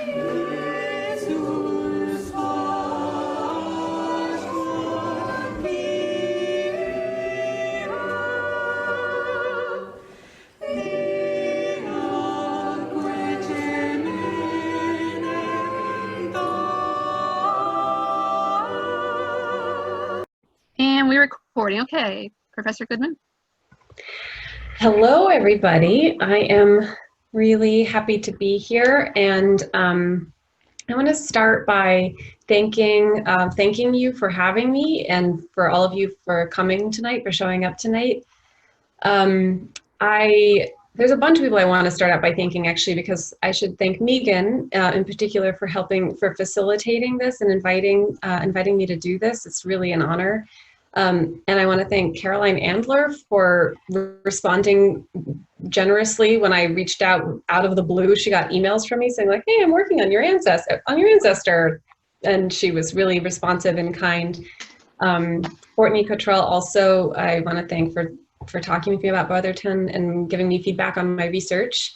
And we're recording. Okay, Professor Goodman. Hello, everybody. I am really happy to be here, and I want to start by thanking you for having me, and for all of you for coming tonight, for showing up tonight. There's a bunch of people I want to start out by thanking, actually, because I should thank Megan in particular for facilitating this and inviting me to do this. It's really an honor. And I want to thank Caroline Andler for responding generously when I reached out of the blue. She got emails from me saying like, "Hey, I'm working on your ancestor," and she was really responsive and kind. Courtney Cottrell also, I want to thank for talking with me about Brothertown and giving me feedback on my research.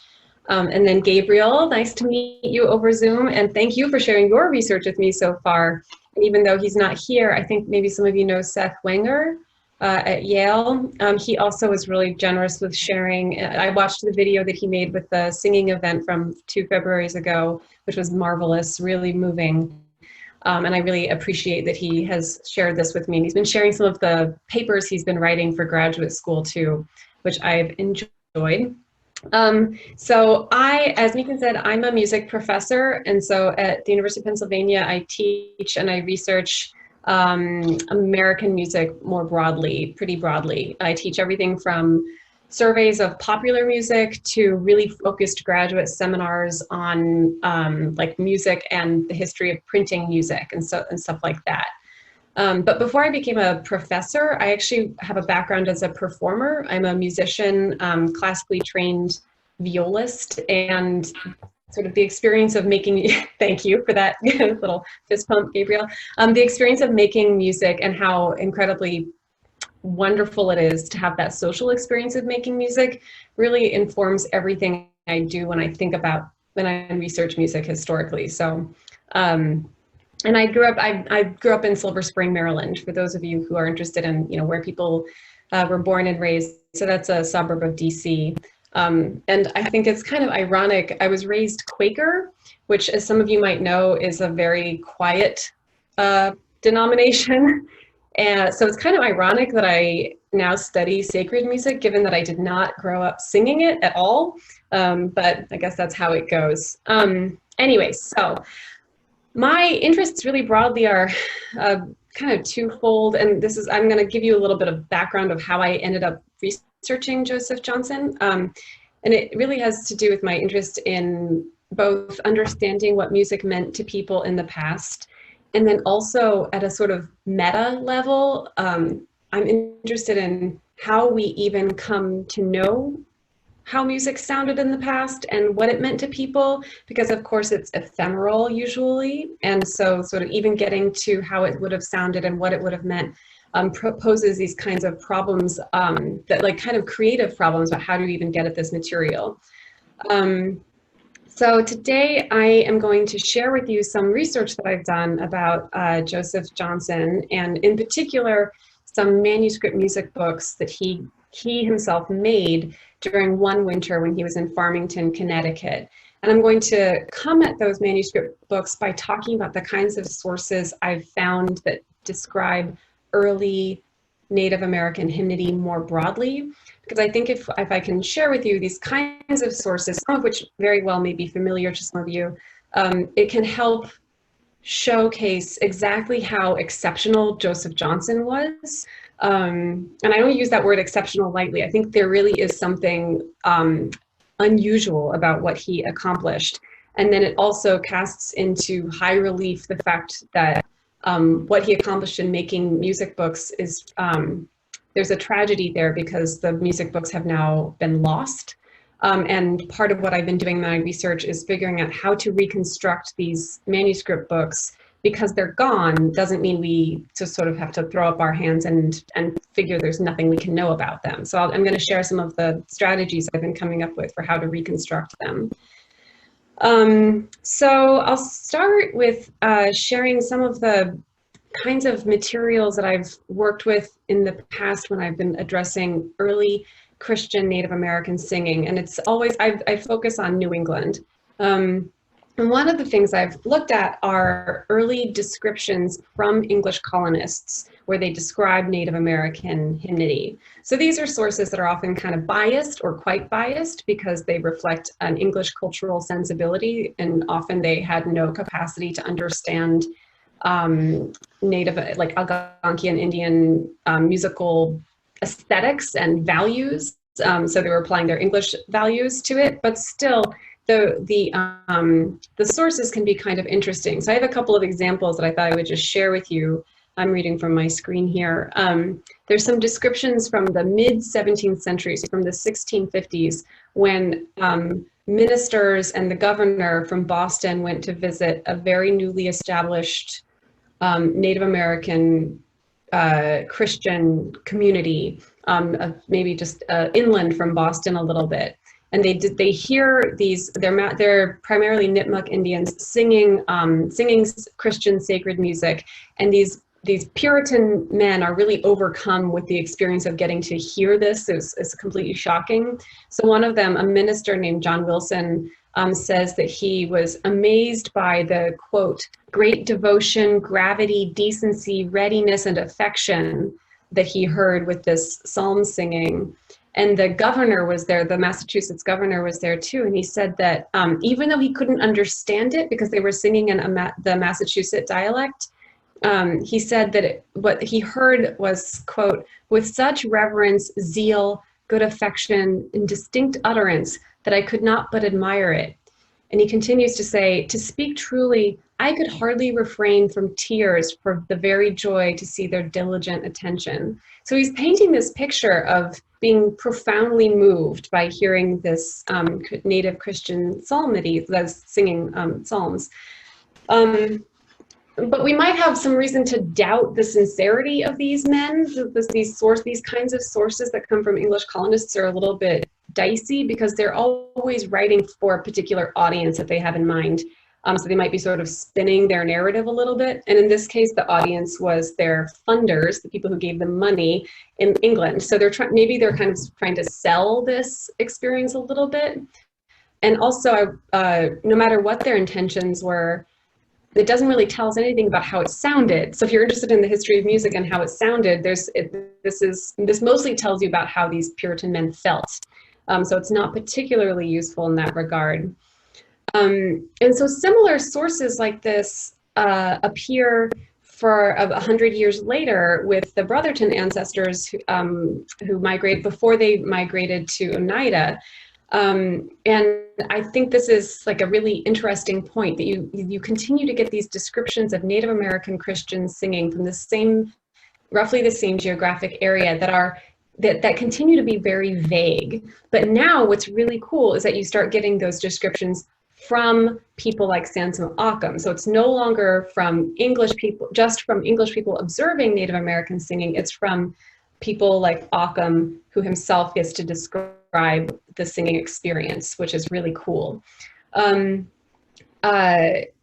And then Gabriel, nice to meet you over Zoom, and thank you for sharing your research with me so far. And even though he's not here, I think maybe some of you know Seth Wenger at Yale. He also was really generous with sharing. I watched the video that he made with the singing event from 2 Februaries ago, which was marvelous, really moving. And I really appreciate that he has shared this with me. And he's been sharing some of the papers he's been writing for graduate school too, which I've enjoyed. So as Megan said, I'm a music professor, and so at the University of Pennsylvania, I teach and I research American music more broadly, pretty broadly. I teach everything from surveys of popular music to really focused graduate seminars on like music and the history of printing music and stuff like that. But before I became a professor, I actually have a background as a performer. I'm a musician, classically trained violist, and sort of the experience of making, thank you for that little fist pump, Gabriel. The experience of making music and how incredibly wonderful it is to have that social experience of making music really informs everything I do when I research music historically. So, and I grew up in Silver Spring, Maryland, for those of you who are interested in, where people were born and raised. So that's a suburb of DC. And I think it's kind of ironic. I was raised Quaker, which, as some of you might know, is a very quiet denomination. And so it's kind of ironic that I now study sacred music, given that I did not grow up singing it at all. But I guess that's how it goes. Anyway, so my interests really broadly are kind of twofold, and I'm going to give you a little bit of background of how I ended up researching Joseph Johnson, and it really has to do with my interest in both understanding what music meant to people in the past, and then also at a sort of meta level, I'm interested in how we even come to know how music sounded in the past and what it meant to people, because of course it's ephemeral usually. And so sort of even getting to how it would have sounded and what it would have meant poses these kinds of problems that like kind of creative problems about how do you even get at this material. So today I am going to share with you some research that I've done about Joseph Johnson, and in particular, some manuscript music books that he himself made during one winter when he was in Farmington, Connecticut. And I'm going to come at those manuscript books by talking about the kinds of sources I've found that describe early Native American hymnody more broadly, because I think if I can share with you these kinds of sources, some of which very well may be familiar to some of you, it can help showcase exactly how exceptional Joseph Johnson was. And I don't use that word exceptional lightly. I think there really is something unusual about what he accomplished. And then it also casts into high relief the fact that what he accomplished in making music books is, there's a tragedy there because the music books have now been lost. And part of what I've been doing in my research is figuring out how to reconstruct these manuscript books. Because they're gone doesn't mean we just sort of have to throw up our hands and figure there's nothing we can know about them. So I'm going to share some of the strategies I've been coming up with for how to reconstruct them. So I'll start with sharing some of the kinds of materials that I've worked with in the past when I've been addressing early Christian Native American singing. And it's always, I focus on New England. And one of the things I've looked at are early descriptions from English colonists where they describe Native American hymnody. So these are sources that are often kind of biased or quite biased because they reflect an English cultural sensibility, and often they had no capacity to understand Native, like Algonquian Indian musical aesthetics and values. So they were applying their English values to it, but still the sources can be kind of interesting. So I have a couple of examples that I thought I would just share with you. I'm reading from my screen here. There's some descriptions from the mid 17th century, so from the 1650s, when ministers and the governor from Boston went to visit a very newly established Native American Christian community, maybe just inland from Boston a little bit. And they hear these, they're primarily Nipmuc Indians singing Christian sacred music, and these Puritan men are really overcome with the experience of getting to hear this. It's completely shocking. So one of them, a minister named John Wilson, says that he was amazed by the, quote, great devotion, gravity, decency, readiness, and affection that he heard with this psalm singing. And the governor was there, the Massachusetts governor was there too, and he said that even though he couldn't understand it because they were singing in the Massachusetts dialect, he said that what he heard was, quote, with such reverence, zeal, good affection, and distinct utterance that I could not but admire it. And he continues to say, to speak truly, I could hardly refrain from tears for the very joy to see their diligent attention. So he's painting this picture of being profoundly moved by hearing this native Christian psalmody that's singing psalms. But we might have some reason to doubt the sincerity of these men. These kinds of sources that come from English colonists are a little bit dicey because they're always writing for a particular audience that they have in mind. So they might be sort of spinning their narrative a little bit. And in this case, the audience was their funders, the people who gave them money in England. So maybe they're kind of trying to sell this experience a little bit. And also, no matter what their intentions were, it doesn't really tell us anything about how it sounded. So if you're interested in the history of music and how it sounded, this mostly tells you about how these Puritan men felt. So it's not particularly useful in that regard. And so similar sources like this appear for 100 years later with the Brothertown ancestors who migrated before they migrated to Oneida. And I think this is like a really interesting point that you continue to get these descriptions of Native American Christians singing from roughly the same geographic area that continue to be very vague. But now what's really cool is that you start getting those descriptions from people like Sansom Occam. So it's no longer from just from English people observing Native American singing, it's from people like Occam, who himself gets to describe the singing experience, which is really cool.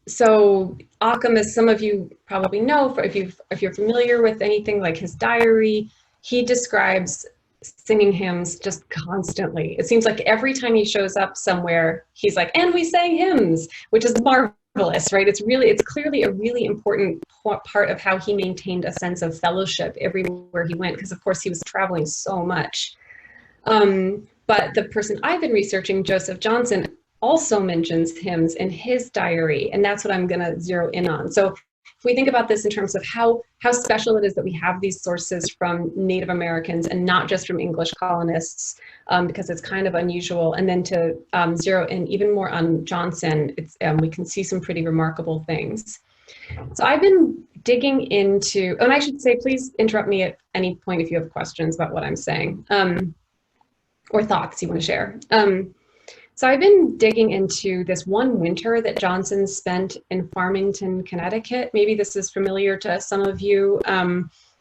So Occam, as some of you probably know, if you're familiar with anything like his diary, he describes singing hymns just constantly. It seems like every time he shows up somewhere, he's like, and we sang hymns, which is marvelous, right? It's clearly a really important part of how he maintained a sense of fellowship everywhere he went, because of course he was traveling so much. But the person I've been researching, Joseph Johnson, also mentions hymns in his diary, and that's what I'm gonna zero in on. So if we think about this in terms of how special it is that we have these sources from Native Americans and not just from English colonists, because it's kind of unusual, and then to zero in even more on Johnson, we can see some pretty remarkable things. So I've been digging into, and I should say, please interrupt me at any point if you have questions about what I'm saying, or thoughts you want to share. So I've been digging into this one winter that Johnson spent in Farmington, Connecticut. Maybe this is familiar to some of you.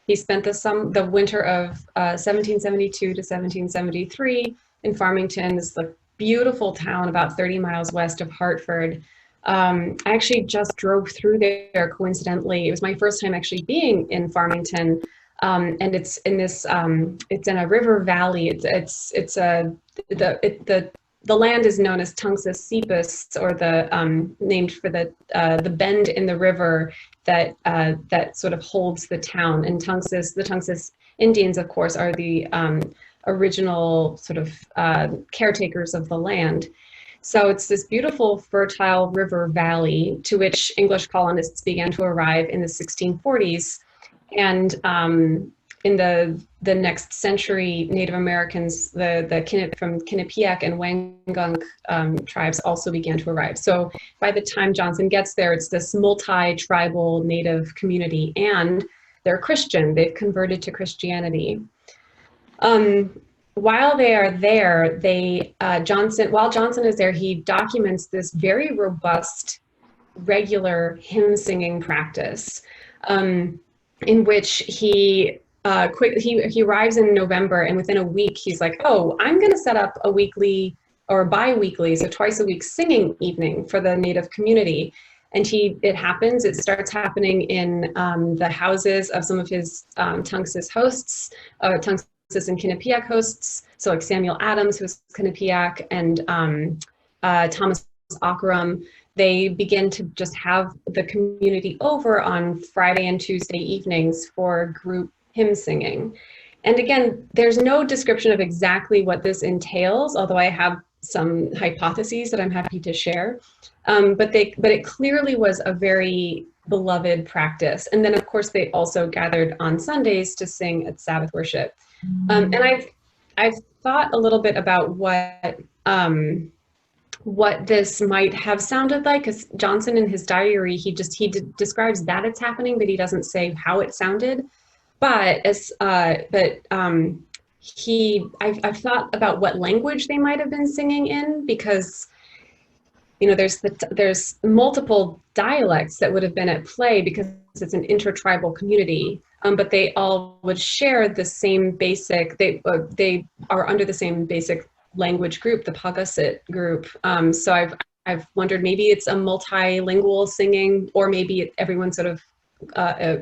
He spent the winter of 1772 to 1773 in Farmington. This is beautiful town about 30 miles west of Hartford. I actually just drove through there coincidentally. It was my first time actually being in Farmington. And it's in this, it's in a river valley. The land is known as Tungus Seepus, or named for the bend in the river that sort of holds the town. And the Tungus Indians, of course, are the original sort of caretakers of the land. So it's this beautiful, fertile river valley to which English colonists began to arrive in the 1640s. And in the next century, Native Americans, from Quinnipiac and Wangunk tribes also began to arrive. So by the time Johnson gets there, it's this multi-tribal Native community, and they're Christian. They've converted to Christianity. While they are there, while Johnson is there, he documents this very robust, regular hymn singing practice, in which he arrives in November, and within a week he's like, oh, I'm going to set up a weekly or bi-weekly, so twice a week, singing evening for the Native community. And it starts happening in the houses of some of his Tungus hosts, Tungus and Quinnipiac hosts, so like Samuel Adams, who's Quinnipiac, and Thomas Ockeram. They begin to just have the community over on Friday and Tuesday evenings for group hymn singing. And again, there's no description of exactly what this entails, although I have some hypotheses that I'm happy to share. But it clearly was a very beloved practice. And then of course they also gathered on Sundays to sing at Sabbath worship. And I've thought a little bit about what this might have sounded like, because Johnson in his diary, he describes that it's happening, but he doesn't say how it sounded. But I've thought about what language they might have been singing in, because there's multiple dialects that would have been at play because it's an intertribal community, but they all would share the same basic. They are under the same basic language group, the Paugussett group. So I've wondered, maybe it's a multilingual singing, or maybe everyone's sort of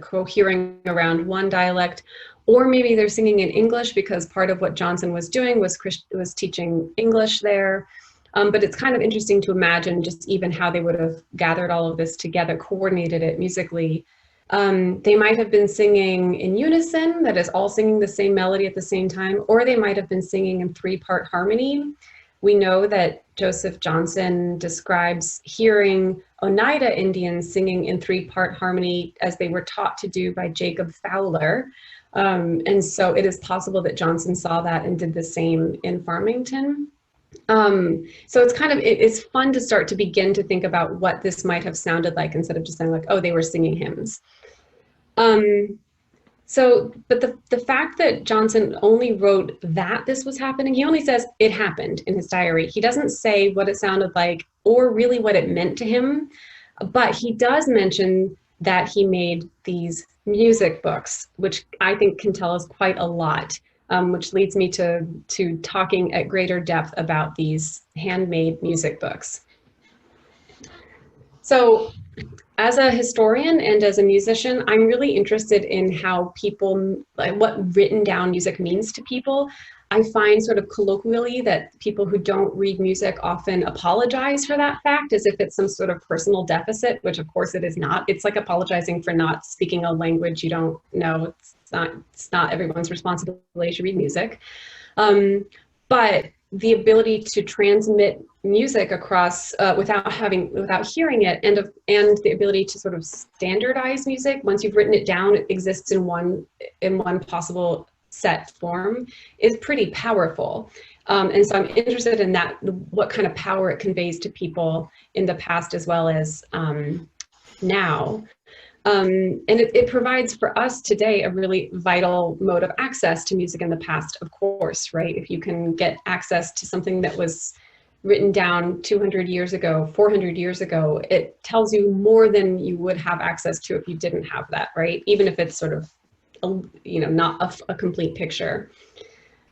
cohering around one dialect, or maybe they're singing in English because part of what Johnson was doing was teaching English there. But it's kind of interesting to imagine just even how they would have gathered all of this together, coordinated it musically. They might have been singing in unison, that is, all singing the same melody at the same time, or they might have been singing in three-part harmony. We know that Joseph Johnson describes hearing Oneida Indians singing in three-part harmony as they were taught to do by Jacob Fowler. And so it is possible that Johnson saw that and did the same in Farmington. So it's fun to start to begin to think about what this might have sounded like, instead of just saying like, oh, they were singing hymns. But the fact that Johnson only wrote that this was happening, he only says it happened in his diary. He doesn't say what it sounded like or really what it meant to him, but he does mention that he made these music books, which I think can tell us quite a lot. Which leads me to talking at greater depth about these handmade music books. So as a historian and as a musician, I'm really interested in how what written down music means to people. I find sort of colloquially that people who don't read music often apologize for that fact, as if it's some sort of personal deficit, which of course it is not. It's like apologizing for not speaking a language you don't know. It's not everyone's responsibility to read music. But the ability to transmit music across without hearing it, and the ability to sort of standardize music once you've written it down, it exists in one possible set form, is pretty powerful. And so I'm interested in that, what kind of power it conveys to people in the past as well as now. And it provides for us today a really vital mode of access to music in the past, of course, right? If you can get access to something that was written down 200 years ago, 400 years ago, it tells you more than you would have access to if you didn't have that, right? Even if it's sort of, not a complete picture.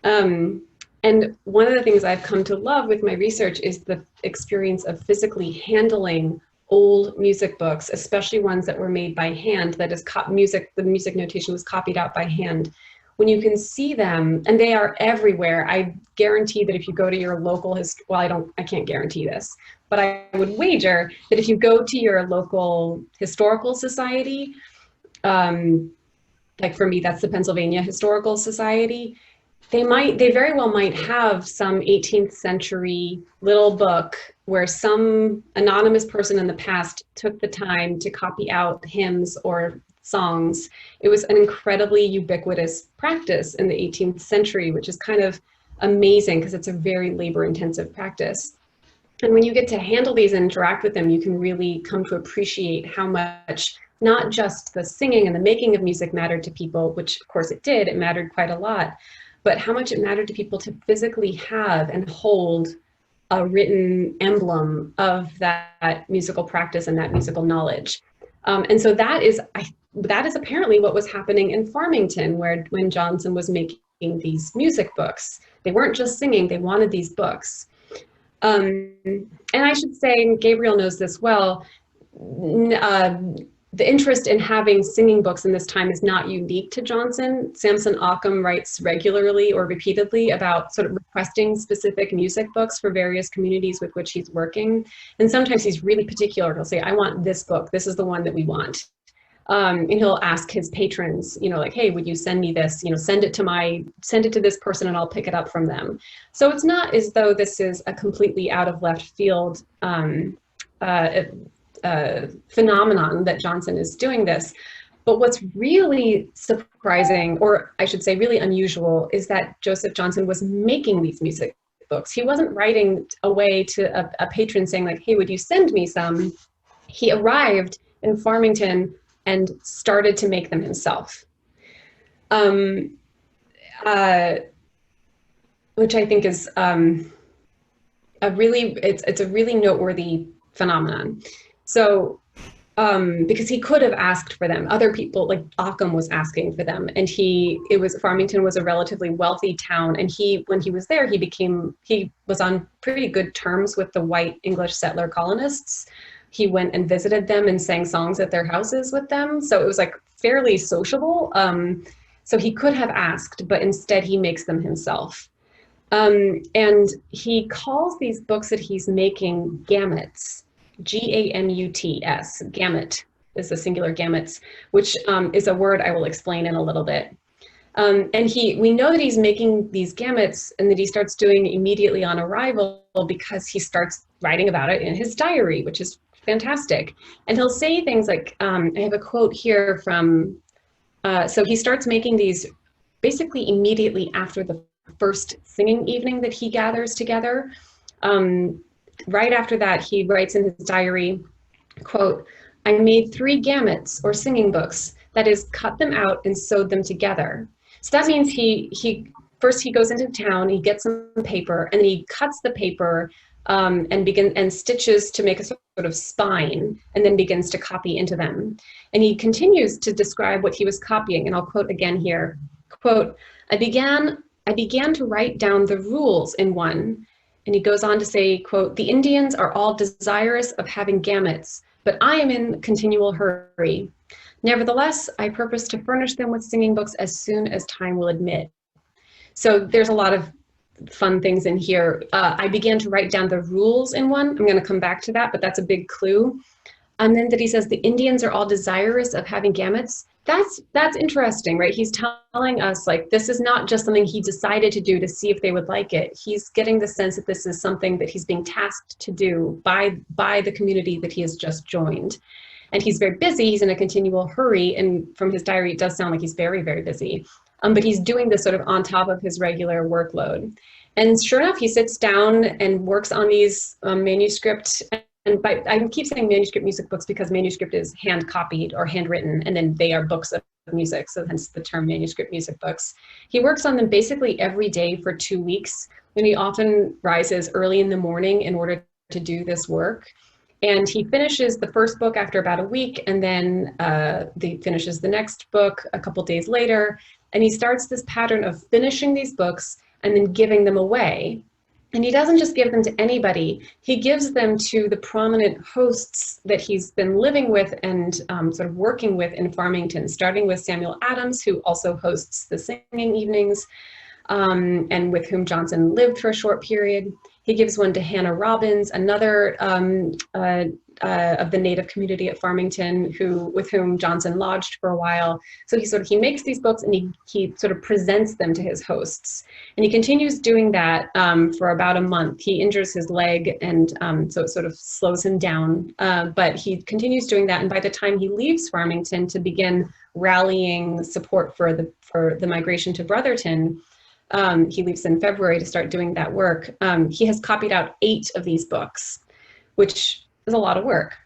And And one of the things I've come to love with my research is the experience of physically handling old music books, especially ones that were made by hand, that is the music notation was copied out by hand. When you can see them, and they are everywhere, I guarantee that if you go to your local, I can't guarantee this, but I would wager that if you go to your local historical society, like for me, that's the Pennsylvania Historical Society, they very well might have some 18th century little book where some anonymous person in the past took the time to copy out hymns or songs. It was an incredibly ubiquitous practice in the 18th century, which is kind of amazing because it's a very labor-intensive practice. And when you get to handle these and interact with them, you can really come to appreciate how much not just the singing and the making of music mattered to people, which of course it did, it mattered quite a lot, but how much it mattered to people to physically have and hold a written emblem of that musical practice and that musical knowledge. And so that is apparently what was happening in Farmington, when Johnson was making these music books. They weren't just singing, they wanted these books. And I should say, and Gabriel knows this well, the interest in having singing books in this time is not unique to Johnson. Samson Occam writes regularly or repeatedly about sort of requesting specific music books for various communities with which he's working. And sometimes he's really particular. He'll say, I want this book. This is the one that we want. And he'll ask his patrons, like, hey, would you send me this? Send it to this person and I'll pick it up from them. So it's not as though this is a completely out of left field phenomenon that Johnson is doing this. But what's really surprising, or I should say really unusual, is that Joseph Johnson was making these music books. He wasn't writing away to a patron saying like, hey, would you send me some? He arrived in Farmington and started to make them himself. Which I think is it's a really noteworthy phenomenon. So, because he could have asked for them, other people like Occam was asking for them, and Farmington was a relatively wealthy town, and when he was there, he was on pretty good terms with the white English settler colonists. He went and visited them and sang songs at their houses with them, so it was like fairly sociable. So he could have asked, but instead he makes them himself. And he calls these books that he's making gamuts. G-A-M-U-T-S, gamut is the singular gamuts, which is a word I will explain in a little bit. And we know that he's making these gamuts and that he starts doing immediately on arrival because he starts writing about it in his diary, which is fantastic. And he'll say things like, I have a quote here from, so he starts making these basically immediately after the first singing evening that he gathers together. Right after that, he writes in his diary, quote, I made 3 gamuts or singing books, that is, cut them out and sewed them together. So that means he goes into town, he gets some paper, and then he cuts the paper and stitches to make a sort of spine, and then begins to copy into them. And he continues to describe what he was copying, and I'll quote again here, quote, I began to write down the rules in one. And he goes on to say, quote, the Indians are all desirous of having gamuts, but I am in continual hurry. Nevertheless, I purpose to furnish them with singing books as soon as time will admit. So there's a lot of fun things in here. I began to write down the rules in one. I'm going to come back to that, but that's a big clue. And then that he says the Indians are all desirous of having gamuts. That's interesting, right? He's telling us like this is not just something he decided to do to see if they would like it. He's getting the sense that this is something that he's being tasked to do by the community that he has just joined. And he's very busy, he's in a continual hurry, and from his diary it does sound like he's very, very busy. But he's doing this sort of on top of his regular workload. And sure enough, he sits down and works on these manuscript. And I keep saying manuscript music books because manuscript is hand copied or handwritten, and then they are books of music, so hence the term manuscript music books. He works on them basically every day for 2 weeks, and he often rises early in the morning in order to do this work. And he finishes the first book after about a week, and then he finishes the next book a couple days later, and he starts this pattern of finishing these books and then giving them away. And he doesn't just give them to anybody, he gives them to the prominent hosts that he's been living with and sort of working with in Farmington, starting with Samuel Adams, who also hosts the singing evenings, and with whom Johnson lived for a short period. He gives one to Hannah Robbins, another of the Native community at Farmington, with whom Johnson lodged for a while. So he makes these books and he sort of presents them to his hosts. And he continues doing that for about a month. He injures his leg, and so it sort of slows him down. But he continues doing that. And by the time he leaves Farmington to begin rallying support for the migration to Brothertown, he leaves in February to start doing that work. He has copied out 8 of these books, which is a lot of work.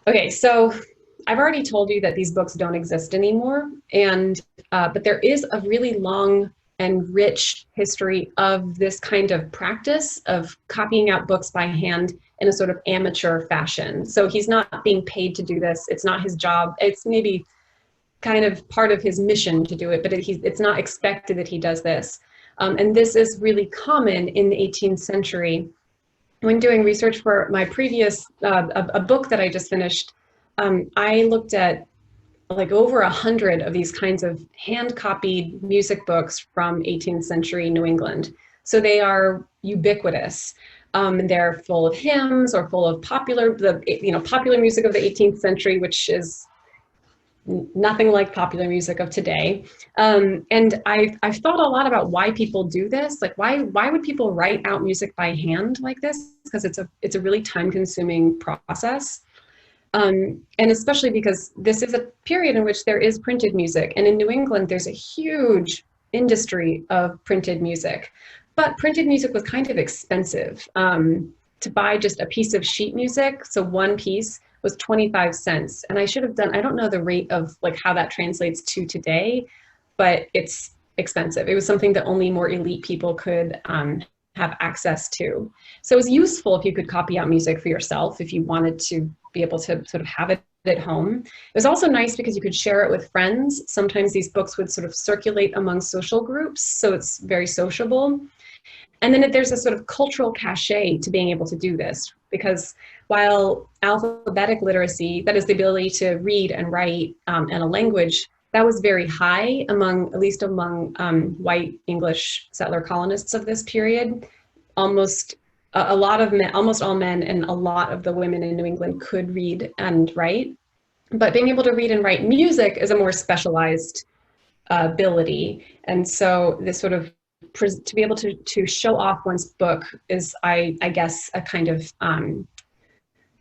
Okay, so I've already told you that these books don't exist anymore, but there is a really long and rich history of this kind of practice of copying out books by hand in a sort of amateur fashion. So he's not being paid to do this. It's not his job. It's maybe kind of part of his mission to do it, but it's not expected that he does this. And this is really common in the 18th century. When doing research for my previous, a book that I just finished, I looked at like over 100 of these kinds of hand-copied music books from 18th century New England. So they are ubiquitous. They're full of hymns or full of popular music of the 18th century, which is nothing like popular music of today. And I've thought a lot about why people do this. Like why would people write out music by hand like this? Because it's a really time-consuming process. And especially because this is a period in which there is printed music. And in New England, there's a huge industry of printed music. But printed music was kind of expensive. To buy just a piece of sheet music, so one piece, was 25 cents. And I don't know the rate of like how that translates to today, but it's expensive. It was something that only more elite people could have access to. So it was useful if you could copy out music for yourself, if you wanted to be able to sort of have it at home. It was also nice because you could share it with friends. Sometimes these books would sort of circulate among social groups, so it's very sociable. And then there's a sort of cultural cachet to being able to do this, because while alphabetic literacy, that is the ability to read and write in a language, that was very high at least among white English settler colonists of this period. Almost all men and a lot of the women in New England could read and write. But being able to read and write music is a more specialized ability. And so this sort of to be able to show off one's book is, I guess, a kind of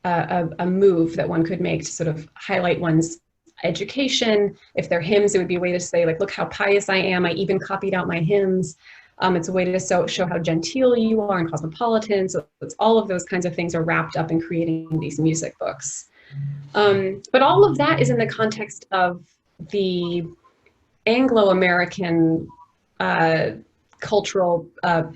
a move that one could make to sort of highlight one's education. If they're hymns, it would be a way to say, like, look how pious I am. I even copied out my hymns. It's a way to show how genteel you are and cosmopolitan. So it's all of those kinds of things are wrapped up in creating these music books. But all of that is in the context of the Anglo-American cultural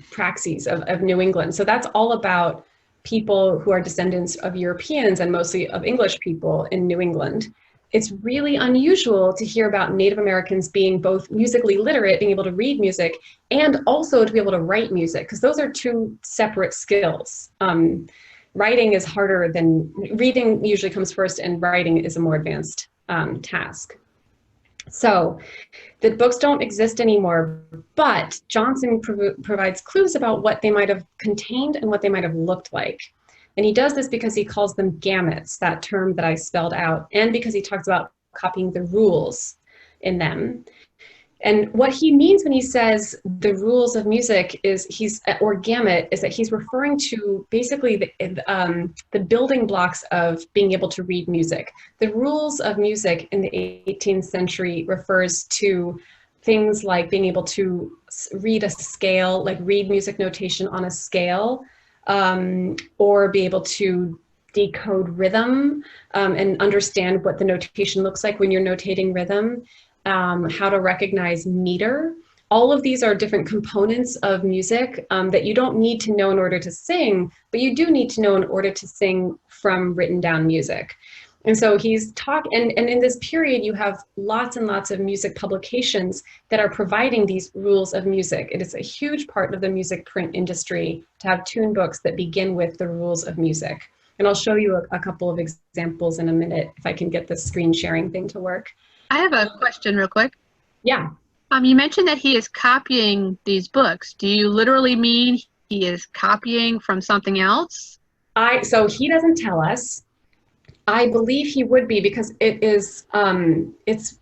praxis of New England. So that's all about people who are descendants of Europeans and mostly of English people in New England. It's really unusual to hear about Native Americans being both musically literate, being able to read music, and also to be able to write music, because those are two separate skills. Writing is harder than reading. Usually comes first, and writing is a more advanced task. So the books don't exist anymore, but Johnson provides clues about what they might have contained and what they might have looked like. And he does this because he calls them gamuts, that term that I spelled out, and because he talks about copying the rules in them. And what he means when he says the rules of music or gamut is that he's referring to basically the building blocks of being able to read music. The rules of music in the 18th century refers to things like being able to read a scale, like read music notation on a scale, or be able to decode rhythm and understand what the notation looks like when you're notating rhythm. How to recognize meter. All of these are different components of music that you don't need to know in order to sing, but you do need to know in order to sing from written down music. And so he's and in this period, you have lots and lots of music publications that are providing these rules of music. It is a huge part of the music print industry to have tune books that begin with the rules of music. And I'll show you a couple of examples in a minute if I can get the screen sharing thing to work. I have a question real quick. Yeah. You mentioned that he is copying these books. Do you literally mean he is copying from something else? So he doesn't tell us. I believe he would be, because it is, it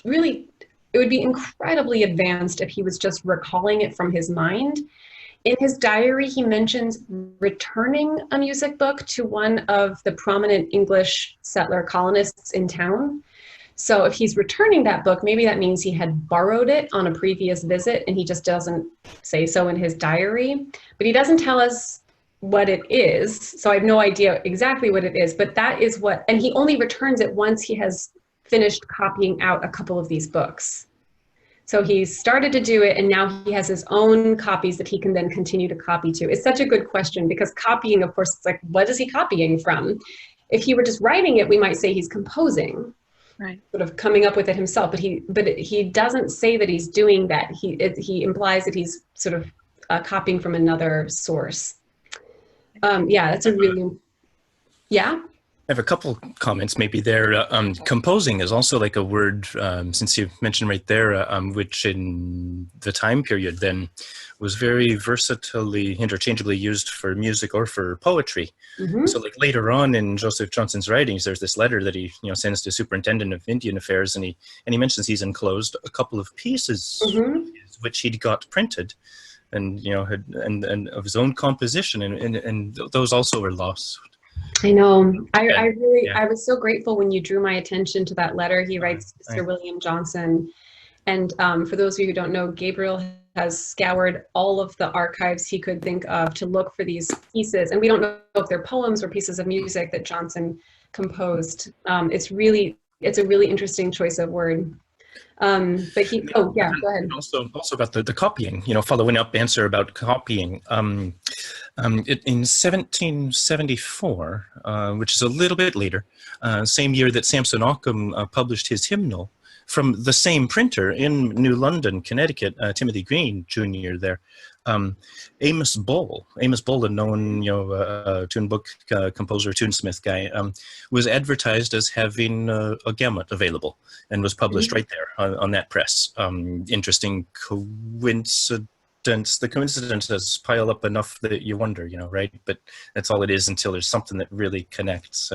would be incredibly advanced if he was just recalling it from his mind. In his diary, he mentions returning a music book to one of the prominent English settler colonists in town. So if he's returning that book, maybe that means he had borrowed it on a previous visit and he just doesn't say so in his diary. But he doesn't tell us what it is, so I have no idea exactly what it is, but that is what, and he only returns it once he has finished copying out a couple of these books. So he started to do it, and now he has his own copies that he can then continue to copy to. It's such a good question, because copying, of course, it's like, what is he copying from? If he were just writing it, we might say he's composing, right, sort of coming up with it himself, but he doesn't say that he's doing that. He implies that he's sort of copying from another source. Yeah, that's a really, yeah? I have a couple comments maybe there. Composing is also like a word, since you mentioned right there, which in the time period then was very versatilely, interchangeably used for music or for poetry. Mm-hmm. So like later on in Joseph Johnson's writings, there's this letter that he sends to Superintendent of Indian Affairs, and he mentions he's enclosed a couple of pieces which he'd got printed, and and of his own composition, and those also were lost. I know. I was so grateful when you drew my attention to that letter he writes to Sir William Johnson. And for those of you who don't know, Gabriel has scoured all of the archives he could think of to look for these pieces. And we don't know if they're poems or pieces of music that Johnson composed. It's a really interesting choice of word. But go ahead. Also about the copying, following up answer about copying. In 1774, which is a little bit later, same year that Samson Occam published his hymnal, from the same printer in New London, Connecticut, Timothy Green Jr. there. Amos Bull, a known tune book composer, tunesmith guy, was advertised as having a gamut available and was published right there on that press. Interesting coincidence. The coincidences pile up enough that you wonder, right? But that's all it is until there's something that really connects.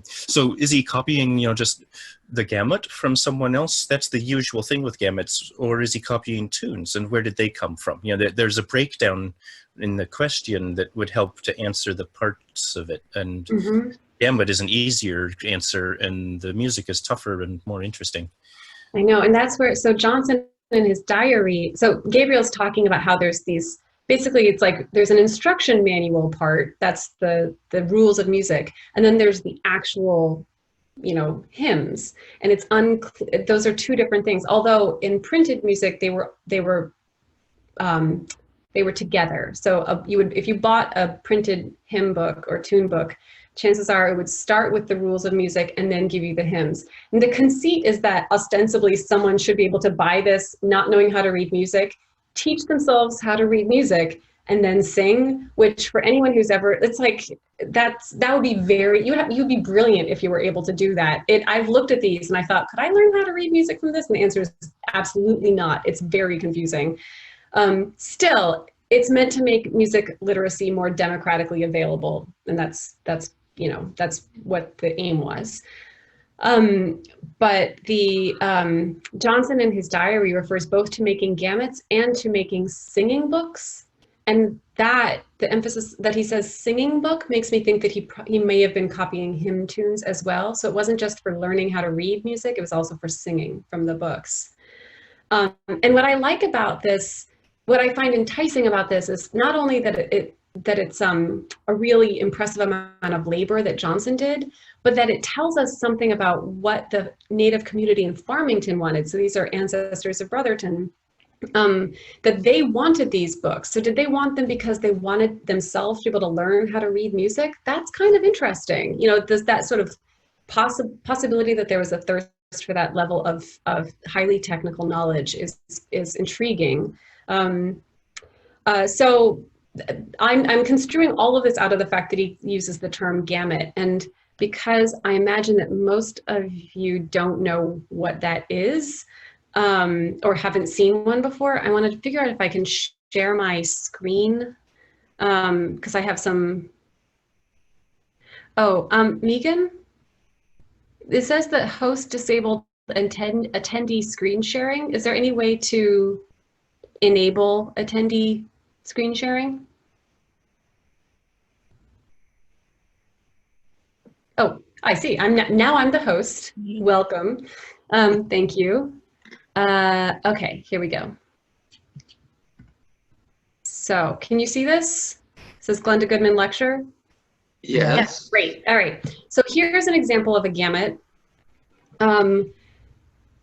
So is he copying, just the gamut from someone else? That's the usual thing with gamuts. Or is he copying tunes? And where did they come from? There's a breakdown in the question that would help to answer the parts of it. And gamut is an easier answer, and the music is tougher and more interesting. I know, and that's where, so Johnson in his diary, so Gabriel's talking about how there's these, basically it's like there's an instruction manual part, that's the rules of music, and then there's the actual hymns, and it's unclear. Those are two different things, although in printed music they were together. So if you bought a printed hymn book or tune book, chances are it would start with the rules of music and then give you the hymns. And the conceit is that ostensibly someone should be able to buy this not knowing how to read music, teach themselves how to read music, and then sing, which for anyone who's ever, it's like, that would be you'd be brilliant if you were able to do that. I've looked at these and I thought, could I learn how to read music from this? And the answer is absolutely not. It's very confusing. Still, it's meant to make music literacy more democratically available. And that's what the aim was. But the Johnson in his diary refers both to making gamuts and to making singing books. And that, the emphasis that he says singing book, makes me think that he may have been copying hymn tunes as well. So it wasn't just for learning how to read music, it was also for singing from the books. And what I like about this, what I find enticing about this is not only that it's a really impressive amount of labor that Johnson did, but that it tells us something about what the Native community in Farmington wanted. So these are ancestors of Brothertown. that they wanted these books. So did they want them because they wanted themselves to be able to learn how to read music? That's kind of interesting. You know, there's that sort of possibility that there was a thirst for that level of highly technical knowledge is intriguing. So I'm construing all of this out of the fact that he uses the term gamut. And because I imagine that most of you don't know what that is, or haven't seen one before, I wanted to figure out if I can share my screen, because I have some, Megan, it says that host disabled attendee screen sharing. Is there any way to enable attendee screen sharing? Oh, I see. Now I'm the host. Welcome. Thank you. Okay, here we go. So can you see this? It says Glenda Goodman lecture. Yes. Great. All right. So here's an example of a gamut.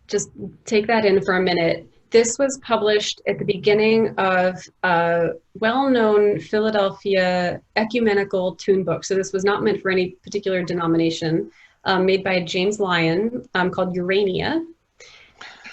Just take that in for a minute. This was published at the beginning of a well-known Philadelphia ecumenical tune book. So this was not meant for any particular denomination, made by James Lyon, called Urania.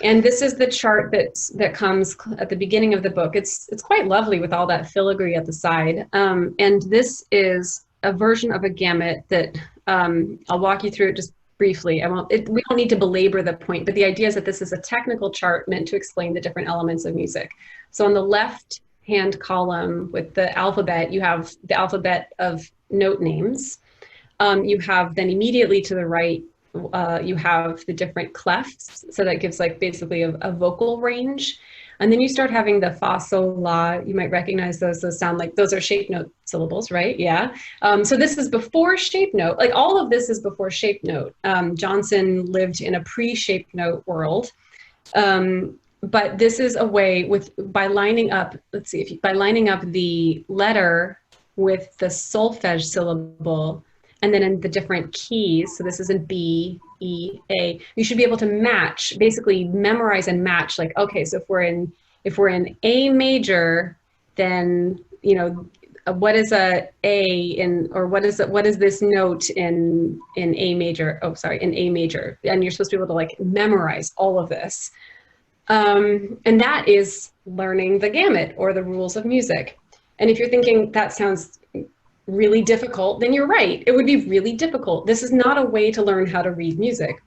And this is the chart that comes at the beginning of the book. It's quite lovely with all that filigree at the side. And this is a version of a gamut that I'll walk you through it just briefly. We don't need to belabor the point, but the idea is that this is a technical chart meant to explain the different elements of music. So on the left-hand column with the alphabet, you have the alphabet of note names. You have then immediately to the right, you have the different clefs. So that gives like basically a vocal range. And then you start having the fa, sol, la. You might recognize those. Those sound like, those are shape note syllables, right? Yeah. So this is before shape note. Like all of this is before shape note. Johnson lived in a pre-shape note world. But this is a way by lining up, let's see, by lining up the letter with the solfege syllable, and then in the different keys, so this is in B, E, A, you should be able to match, basically memorize and match, like, okay, so if we're in A major, then, you know, what is a in, or what is this note in A major? Oh, sorry, in A major. And you're supposed to be able to like memorize all of this. And that is learning the gamut or the rules of music. And if you're thinking that sounds really difficult, then you're right. It would be really difficult. This is not a way to learn how to read music.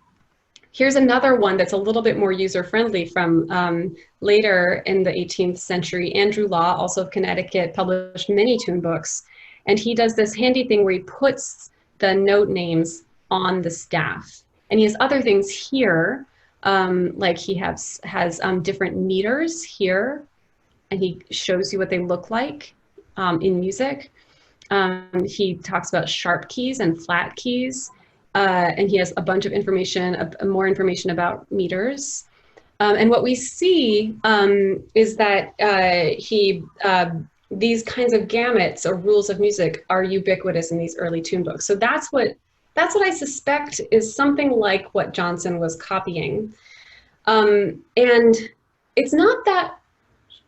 Here's another one that's a little bit more user-friendly from later in the 18th century. Andrew Law, also of Connecticut, published many tune books. And he does this handy thing where he puts the note names on the staff. And he has other things here, like he has different meters here, and he shows you what they look like in music. He talks about sharp keys and flat keys, and he has a bunch of information, more information about meters. And what we see is that these kinds of gamuts or rules of music are ubiquitous in these early tune books. So that's what I suspect is something like what Johnson was copying. And it's not that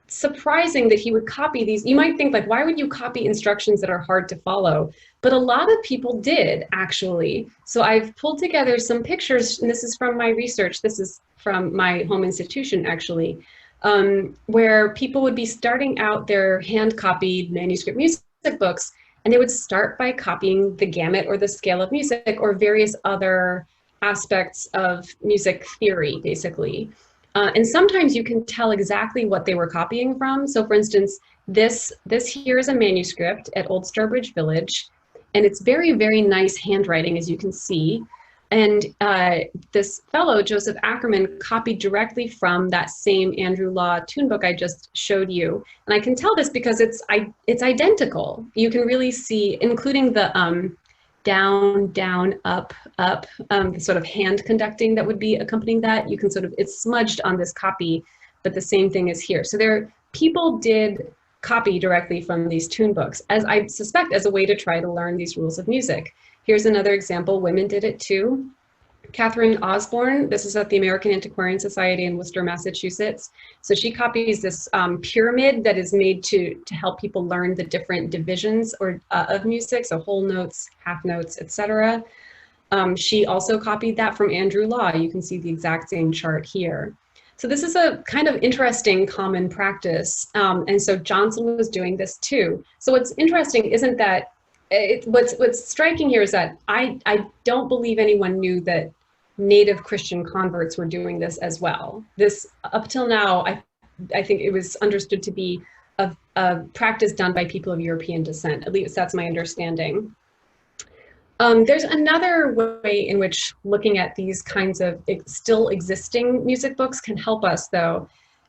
surprising that he would copy these. You might think like, why would you copy instructions that are hard to follow? But a lot of people did, actually. So I've pulled together some pictures, and this is from my research. This is from my home institution, actually, where people would be starting out their hand-copied manuscript music books, and they would start by copying the gamut or the scale of music or various other aspects of music theory, basically. And sometimes you can tell exactly what they were copying from. So for instance, this here is a manuscript at Old Starbridge Village, and it's very, very nice handwriting, as you can see. And this fellow, Joseph Ackerman, copied directly from that same Andrew Law tune book I just showed you. And I can tell this because it's identical. You can really see, including the down, down, up, up, the sort of hand conducting that would be accompanying that. You can sort of, it's smudged on this copy, but the same thing is here. So people did copy directly from these tune books, as I suspect, as a way to try to learn these rules of music. Here's another example. Women did it too. Catherine Osborne. This is at the American Antiquarian Society in Worcester, Massachusetts. So she copies this pyramid that is made to help people learn the different divisions of music, so whole notes, half notes, etc. She also copied that from Andrew Law. You can see the exact same chart here. So this is a kind of interesting common practice. And so Johnson was doing this too. So what's interesting isn't that, what's striking here is that I don't believe anyone knew that native Christian converts were doing this as well. This, up till now, I think it was understood to be a practice done by people of European descent. At least that's my understanding. There's another way in which looking at these kinds of still existing music books can help us, though,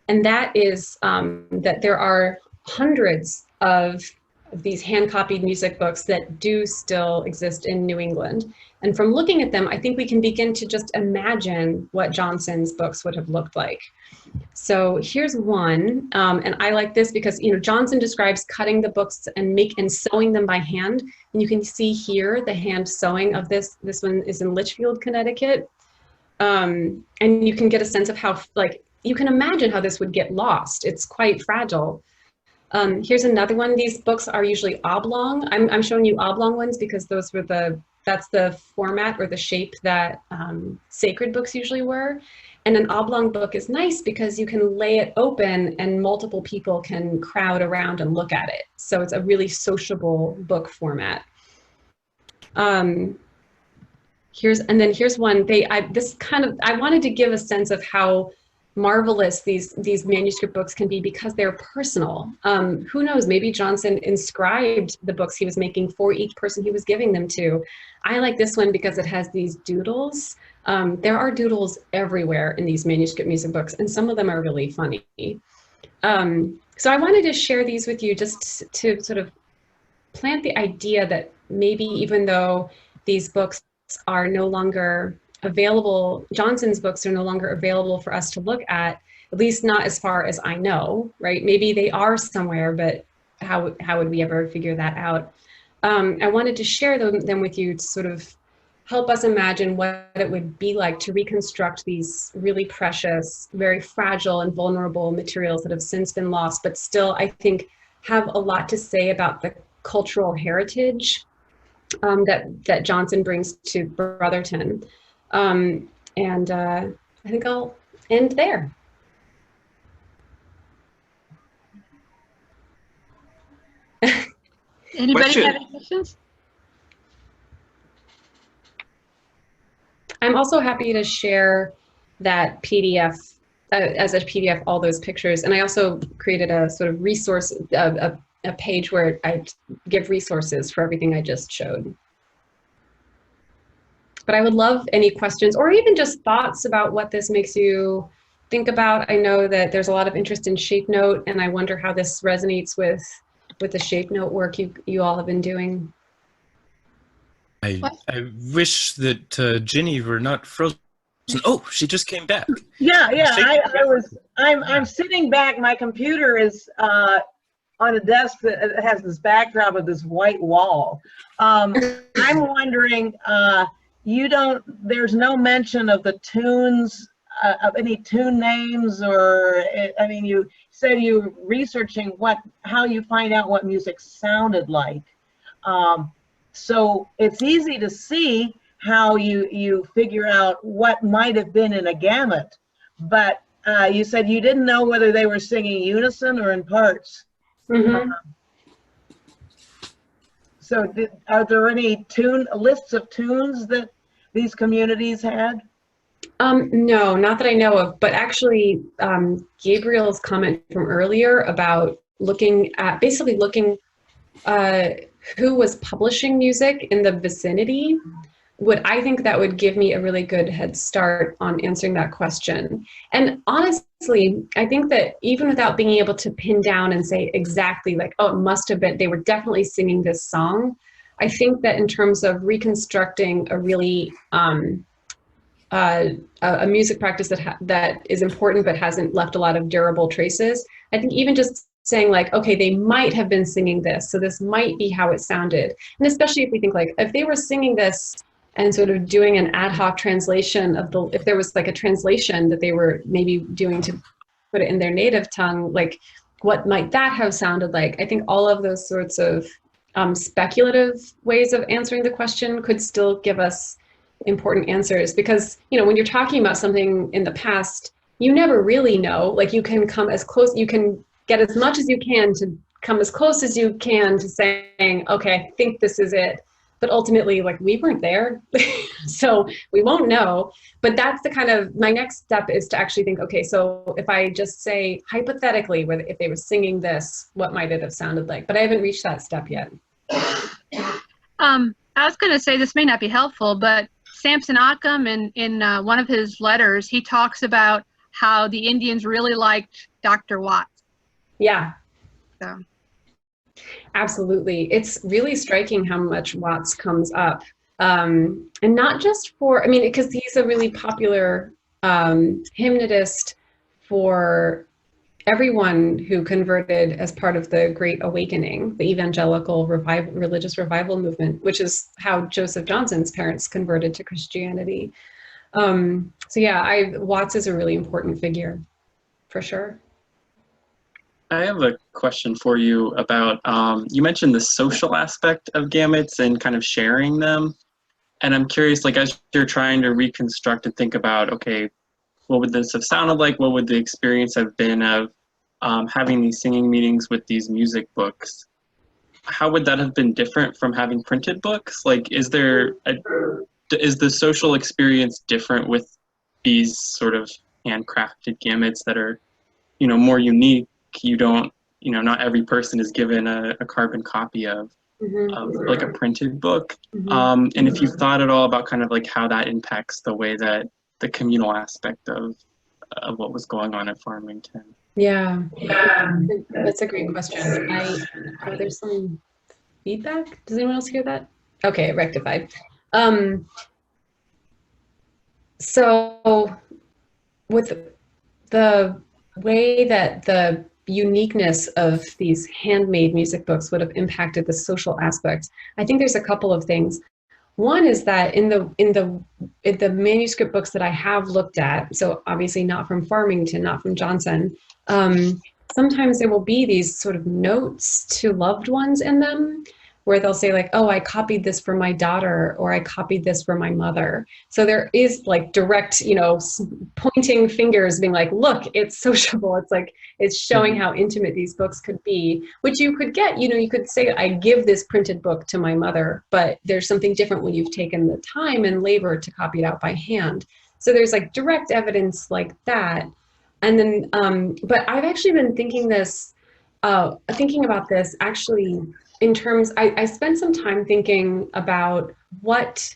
and that is that there are hundreds of these hand-copied music books that do still exist in New England. And from looking at them, I think we can begin to just imagine what Johnson's books would have looked like. So here's one, and I like this because, you know, Johnson describes cutting the books and sewing them by hand. And you can see here the hand sewing of this. This one is in Litchfield, Connecticut. And you can get a sense of how, like, you can imagine how this would get lost. It's quite fragile. Here's another one. These books are usually oblong. I'm showing you oblong ones because those were that's the format or the shape that sacred books usually were. And an oblong book is nice because you can lay it open and multiple people can crowd around and look at it. So it's a really sociable book format. Here's one. I wanted to give a sense of how marvelous these manuscript books can be because they're personal. Who knows, maybe Johnson inscribed the books he was making for each person he was giving them to. I like this one because it has these doodles. There are doodles everywhere in these manuscript music books, and some of them are really funny. So I wanted to share these with you just to sort of plant the idea that maybe even though these books are no longer available, Johnson's books are no longer available for us to look at least not as far as I know, right? Maybe they are somewhere, but how would we ever figure that out? I wanted to share them with you to sort of help us imagine what it would be like to reconstruct these really precious, very fragile and vulnerable materials that have since been lost, but still, I think, have a lot to say about the cultural heritage that Johnson brings to Brothertown. I think I'll end there. Anybody have any questions? I'm also happy to share that PDF as a PDF, all those pictures. And I also created a sort of resource, a page where I give resources for everything I just showed. But I would love any questions or even just thoughts about what this makes you think about. I know that there's a lot of interest in shape note, and I wonder how this resonates with the shape note work you all have been doing. I wish that Ginny were not frozen. Oh, she just came back. Yeah. I'm sitting back. My computer is on a desk that has this backdrop of this white wall. I'm wondering, there's no mention of the tunes, of any tune names, or, I mean, you said you were researching how you find out what music sounded like. So it's easy to see how you figure out what might have been in a gamut, but you said you didn't know whether they were singing unison or in parts. Mm-hmm. So are there any lists of tunes that these communities had? No, not that I know of, but actually Gabriel's comment from earlier about looking who was publishing music in the vicinity, I think that would give me a really good head start on answering that question. And honestly, I think that even without being able to pin down and say exactly like, oh, it must have been, they were definitely singing this song, I think that in terms of reconstructing a really a music practice that is important but hasn't left a lot of durable traces, I think even just saying like, okay, they might have been singing this, so this might be how it sounded. And especially if we think like, if they were singing this and sort of doing an ad hoc translation of the, if there was like a translation that they were maybe doing to put it in their native tongue, like what might that have sounded like? I think all of those sorts of speculative ways of answering the question could still give us important answers, because, you know, when you're talking about something in the past, you never really know. Like, you can come as close, you can get as much as you can to come as close as you can to saying, okay, I think this is it. But ultimately, like, we weren't there, so we won't know. But that's the kind of, my next step is to actually think, okay, so if I just say hypothetically, if they were singing this, what might it have sounded like? But I haven't reached that step yet. I was going to say, this may not be helpful, but Samson Occam, in one of his letters, he talks about how the Indians really liked Dr. Watts. Yeah. So. Absolutely. It's really striking how much Watts comes up. And not just for, I mean, because he's a really popular hymnodist for everyone who converted as part of the Great Awakening, the evangelical religious revival movement, which is how Joseph Johnson's parents converted to Christianity. So yeah, Watts is a really important figure, for sure. I have a question for you about, you mentioned the social aspect of gametes and kind of sharing them. And I'm curious, like, as you're trying to reconstruct and think about, okay, what would this have sounded like? What would the experience have been of having these singing meetings with these music books? How would that have been different from having printed books? Like, is the social experience different with these sort of handcrafted gametes that are, you know, more unique? You don't, you know, not every person is given a carbon copy of like a printed book. And if you've thought at all about kind of like how that impacts the way that the communal aspect of what was going on at Farmington. Yeah, that's a great question. There's some feedback. Does anyone else hear that? Okay, rectified. So with the way that the uniqueness of these handmade music books would have impacted the social aspect, I think there's a couple of things. One is that in the manuscript books that I have looked at, so obviously not from Farmington, not from Johnson, sometimes there will be these sort of notes to loved ones in them, where they'll say like, oh, I copied this for my daughter, or I copied this for my mother. So there is like direct, you know, pointing fingers being like, look, it's sociable. It's like, it's showing how intimate these books could be, which you could get, you know, you could say, I give this printed book to my mother, but there's something different when you've taken the time and labor to copy it out by hand. So there's like direct evidence like that. And then, but I've actually been thinking about this actually in terms, I spent some time thinking about what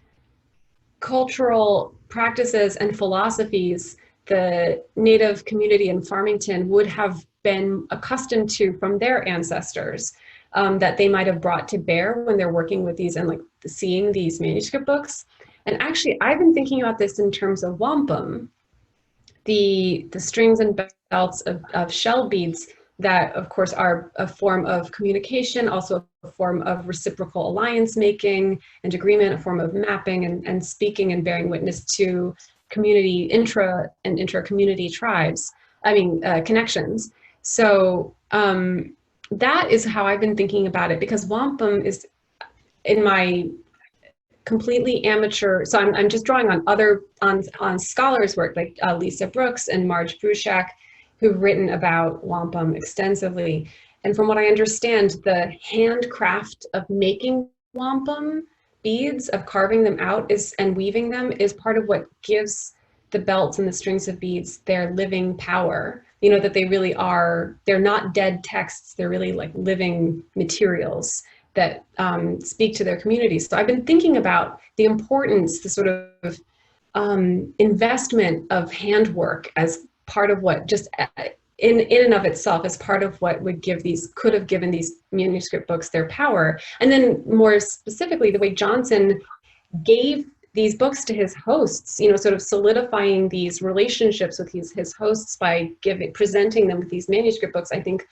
cultural practices and philosophies the Native community in Farmington would have been accustomed to from their ancestors, that they might have brought to bear when they're working with these and like seeing these manuscript books. And actually, I've been thinking about this in terms of wampum, the strings and belts of shell beads that, of course, are a form of communication, also a form of reciprocal alliance making and agreement, a form of mapping and speaking and bearing witness to community, intra and intra-community tribes, connections. So that is how I've been thinking about it, because wampum is, in my completely amateur, so I'm just drawing on scholars' work like Lisa Brooks and Marge Bruchac, who've written about wampum extensively. And from what I understand, the handcraft of making wampum beads, of carving them out and weaving them, is part of what gives the belts and the strings of beads their living power. You know, that they really are, they're not dead texts, they're really like living materials that speak to their communities. So I've been thinking about the importance, the sort of investment of handwork as part of what, just in and of itself, as part of what could have given these manuscript books their power. And then more specifically, the way Johnson gave these books to his hosts, you know, sort of solidifying these relationships with his hosts by presenting them with these manuscript books. I think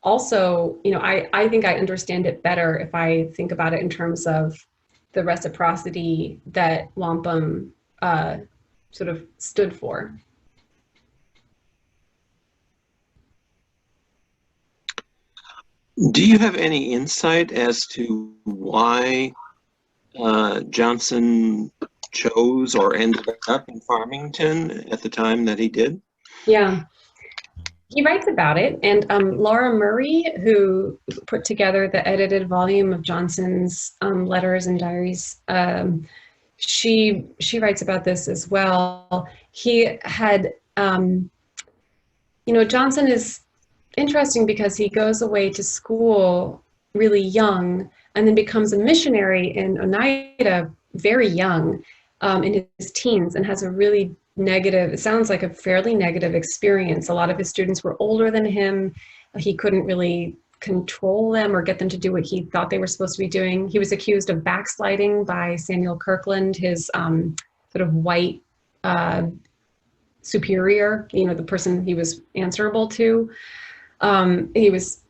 also, you know, I think I understand it better if I think about it in terms of the reciprocity that wampum sort of stood for. Do you have any insight as to why Johnson chose or ended up in Farmington at the time that he did? Yeah, he writes about it, and Laura Murray, who put together the edited volume of Johnson's letters and diaries, she writes about this as well. He had, Johnson is interesting because he goes away to school really young and then becomes a missionary in Oneida very young, in his teens, and has a really negative, it sounds like a fairly negative experience. A lot of his students were older than him. He couldn't really control them or get them to do what he thought they were supposed to be doing. He was accused of backsliding by Samuel Kirkland, his sort of white superior, the person he was answerable to. He was,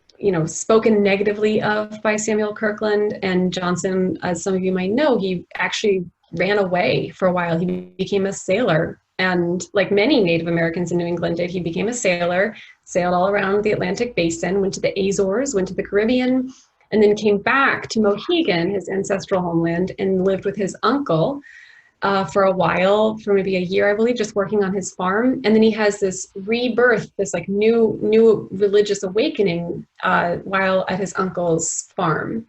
spoken negatively of by Samuel Kirkland, and Johnson, as some of you might know, he actually ran away for a while. He became a sailor, and like many Native Americans in New England did, he became a sailor, sailed all around the Atlantic Basin, went to the Azores, went to the Caribbean, and then came back to Mohegan, his ancestral homeland, and lived with his uncle for a while, for maybe a year, I believe, just working on his farm. And then he has this rebirth, this like new religious awakening while at his uncle's farm.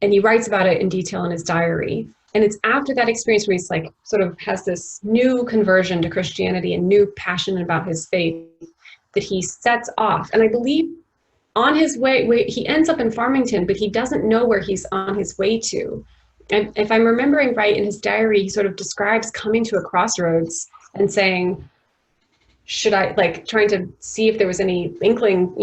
And he writes about it in detail in his diary. And it's after that experience where he's like sort of has this new conversion to Christianity and new passion about his faith that he sets off. And I believe on his way, he ends up in Farmington, but he doesn't know where he's on his way to. And if I'm remembering right, in his diary, he sort of describes coming to a crossroads and saying, should I, like, trying to see if there was any inkling,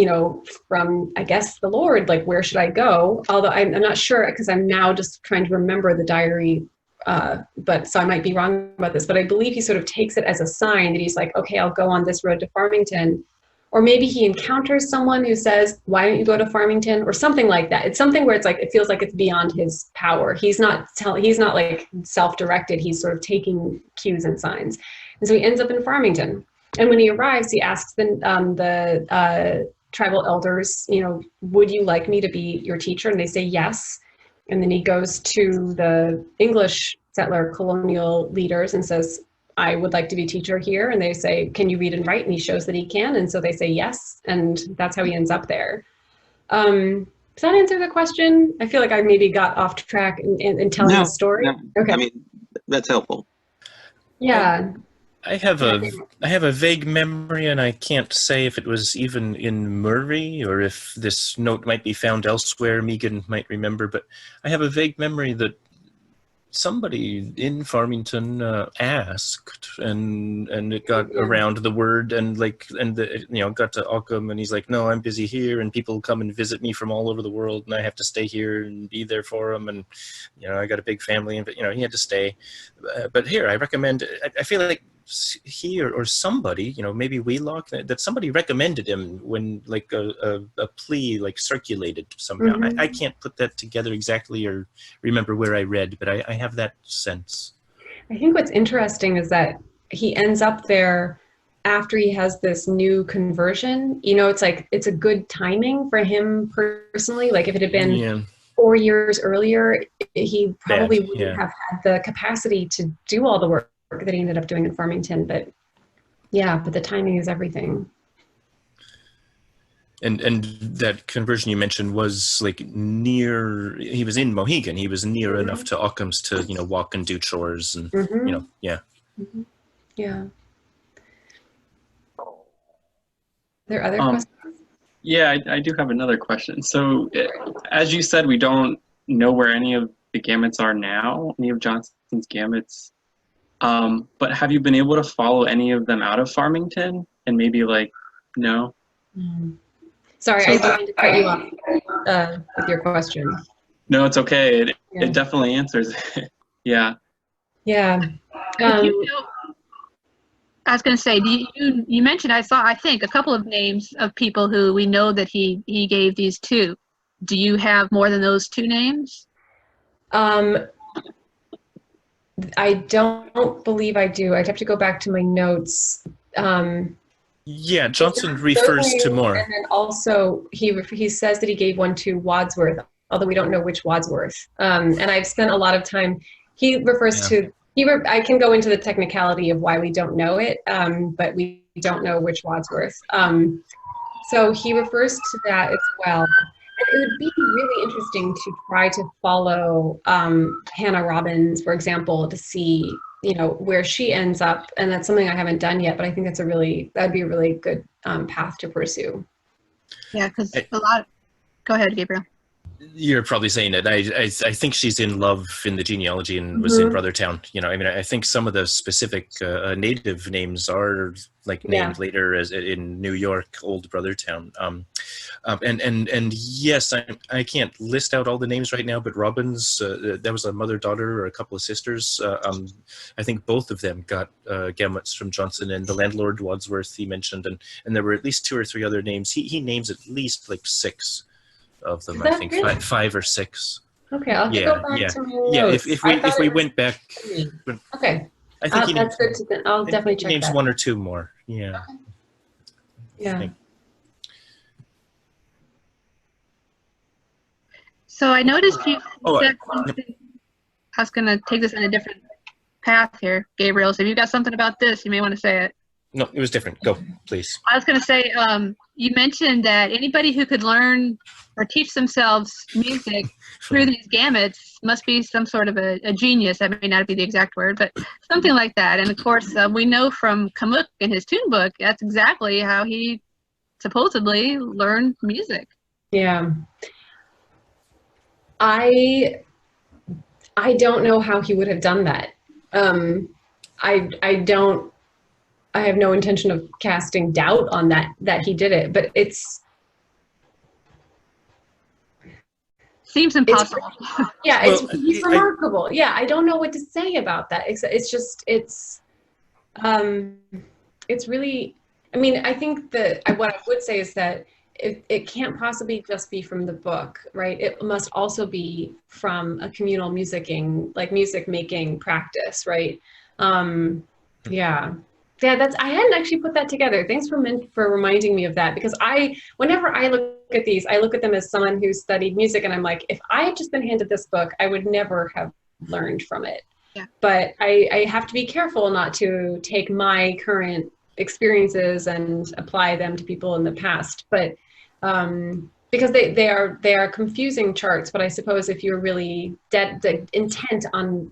from, I guess, the Lord, like, where should I go? Although I'm not sure, because I'm now just trying to remember the diary, but so I might be wrong about this, but I believe he sort of takes it as a sign that he's like, okay, I'll go on this road to Farmington. Or maybe he encounters someone who says, why don't you go to Farmington, or something like that. It's something where it's like, it feels like it's beyond his power. He's not like self-directed. He's sort of taking cues and signs. And so he ends up in Farmington. And when he arrives, he asks the tribal elders, would you like me to be your teacher? And they say yes. And then he goes to the English settler colonial leaders and says, I would like to be teacher here. And they say, can you read and write? And he shows that he can. And so they say yes. And that's how he ends up there. Does that answer the question? I feel like I maybe got off track in telling the story. No. Okay. I mean, that's helpful. Yeah. I have a vague memory, and I can't say if it was even in Murray or if this note might be found elsewhere. Megan might remember, but I have a vague memory that somebody in Farmington asked, and it got around the word, and got to Occam, and he's like, no, I'm busy here, and people come and visit me from all over the world, and I have to stay here and be there for them, and I got a big family, and he had to stay. But here, I recommend. I feel like he or somebody, maybe Wheelock, that somebody recommended him when like a plea like circulated somehow. Mm-hmm. I can't put that together exactly or remember where I read, but I have that sense. I think what's interesting is that he ends up there after he has this new conversion. It's like, it's a good timing for him personally. Like if it had been 4 years earlier, he probably wouldn't have had the capacity to do all the work that he ended up doing in Farmington. But the timing is everything. And that conversion you mentioned was like near, he was in Mohegan. He was near enough to Occam's to, walk and do chores and, Mm-hmm. Yeah. Are there other questions? Yeah, I do have another question. So as you said, we don't know where any of the gametes are now, any of Johnson's gametes. But have you been able to follow any of them out of Farmington? And maybe no? Sorry, I didn't mean to cut you off with your question. No, it's okay. It definitely answers it. Yeah. Yeah. I was going to say, you mentioned, I think, a couple of names of people who we know that he gave these to. Do you have more than those two names? I don't believe I do. I'd have to go back to my notes. Yeah, Johnson refers to Certainly, more. and then also he says that he gave one to Wadsworth, although we don't know which Wadsworth. And I've spent a lot of time. He refers to I can go into the technicality of why we don't know it, but we don't know which Wadsworth. So he refers to that as well. And it would be really interesting to try to follow Hannah Robbins, for example, to see, you know, where she ends up. And that's something I haven't done yet, but I think that'd be a really good path to pursue. Yeah, because go ahead, Gabriel. You're probably saying it. I think she's in love in the genealogy and was in Brothertown. You know, I mean, I think some of the specific native names are like named later as in New York, Old Brothertown. And yes, I can't list out all the names right now, but Robbins, that was a mother-daughter or a couple of sisters. I think both of them got gametes from Johnson, and the landlord Wadsworth he mentioned, and there were at least 2 or 3 other names. He names at least like 6 of them. I think really? 5 or 6. Okay, I'll go back to my notes. Yeah, if we went back. Okay, I think that's good to. I'll definitely check names that. 1 or 2 more. Yeah. Okay. Yeah. So I noticed you said something. I was going to take this in a different path here, Gabriel. So if you've got something about this, you may want to say it. No, it was different. Go, please. I was going to say, you mentioned that anybody who could learn or teach themselves music through these gametes must be some sort of a genius. That may not be the exact word, but something like that. And of course, we know from Kamuk in his tune book, that's exactly how he supposedly learned music. Yeah. I don't know how he would have done that. I have no intention of casting doubt on that he did it, but seems impossible. He's remarkable. Yeah, I don't know what to say about that. It's really, I mean, I think that what I would say is that it can't possibly just be from the book, right? It must also be from a communal music making practice, right? Yeah, I hadn't actually put that together. Thanks for reminding me of that, because whenever I look at these, I look at them as someone who studied music, and I'm like, if I had just been handed this book, I would never have learned from it. Yeah. But I have to be careful not to take my current experiences and apply them to people in the past. But because they are confusing charts, but I suppose if you're really intent on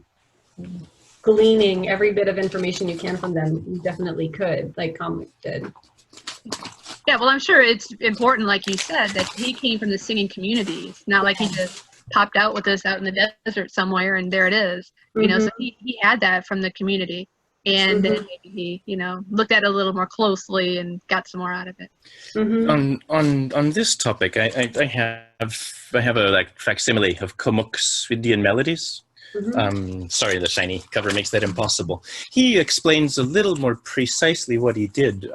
gleaning every bit of information you can from them, you definitely could, like Kamuk did. Yeah, well, I'm sure it's important, like you said, that he came from the singing community. It's not like he just popped out with us out in the desert somewhere and there it is. You know, so he had that from the community, and then maybe he, looked at it a little more closely and got some more out of it. On this topic, I have a facsimile of Kamuk's Indian Melodies. Sorry, the shiny cover makes that impossible. He explains a little more precisely what he did.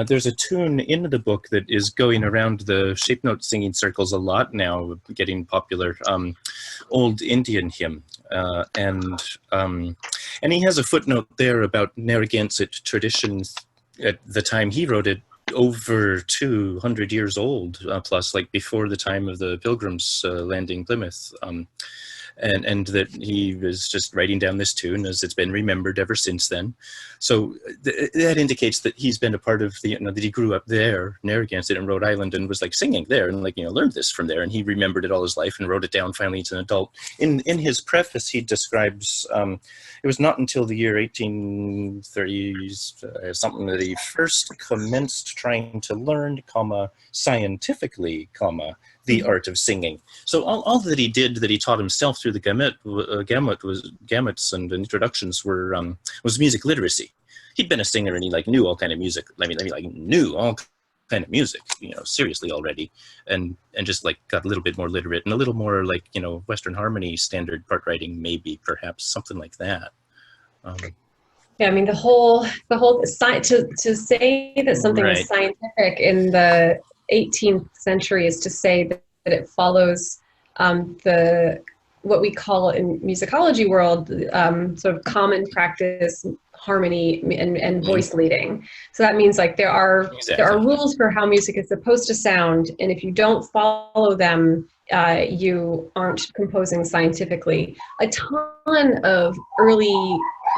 There's a tune in the book that is going around the shape note singing circles a lot now, getting popular, Old Indian Hymn. And he has a footnote there about Narragansett traditions at the time he wrote it, over 200 years old, plus, like before the time of the Pilgrims landing Plymouth. And that he was just writing down this tune as it's been remembered ever since then. So that indicates that he's been a part of that he grew up there, Narragansett in Rhode Island, and was like singing there and learned this from there. And he remembered it all his life and wrote it down finally as an adult. In his preface, he describes, it was not until the year 1830s, something that he first commenced trying to learn, scientifically, the art of singing. So all that he did, that he taught himself through the gametes and introductions was music literacy. He'd been a singer and he knew all kind of music. Knew all kind of music, seriously already, and just got a little bit more literate and a little more Western harmony standard part writing, maybe perhaps something like that. Yeah, I mean the whole to say that something is scientific in the 18th century is to say that it follows the what we call in musicology world, sort of common practice, harmony, and voice leading. So that means like there are rules for how music is supposed to sound, and if you don't follow them, you aren't composing scientifically. A ton of early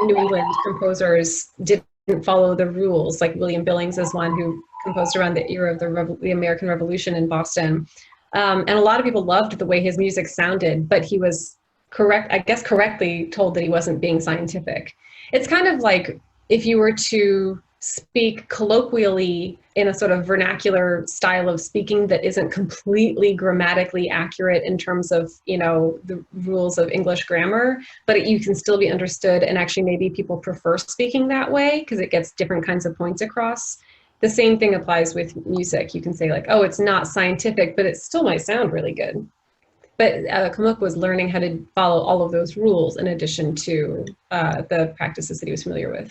New England composers didn't follow the rules, like William Billings is one who composed around the era of the American Revolution in Boston. And a lot of people loved the way his music sounded, but he was correctly told that he wasn't being scientific. It's kind of like if you were to speak colloquially in a sort of vernacular style of speaking that isn't completely grammatically accurate in terms of, you know, the rules of English grammar, but you can still be understood, and actually maybe people prefer speaking that way because it gets different kinds of points across. The same thing applies with music. You can say like, oh, it's not scientific, but it still might sound really good. But Kamuk was learning how to follow all of those rules in addition to the practices that he was familiar with.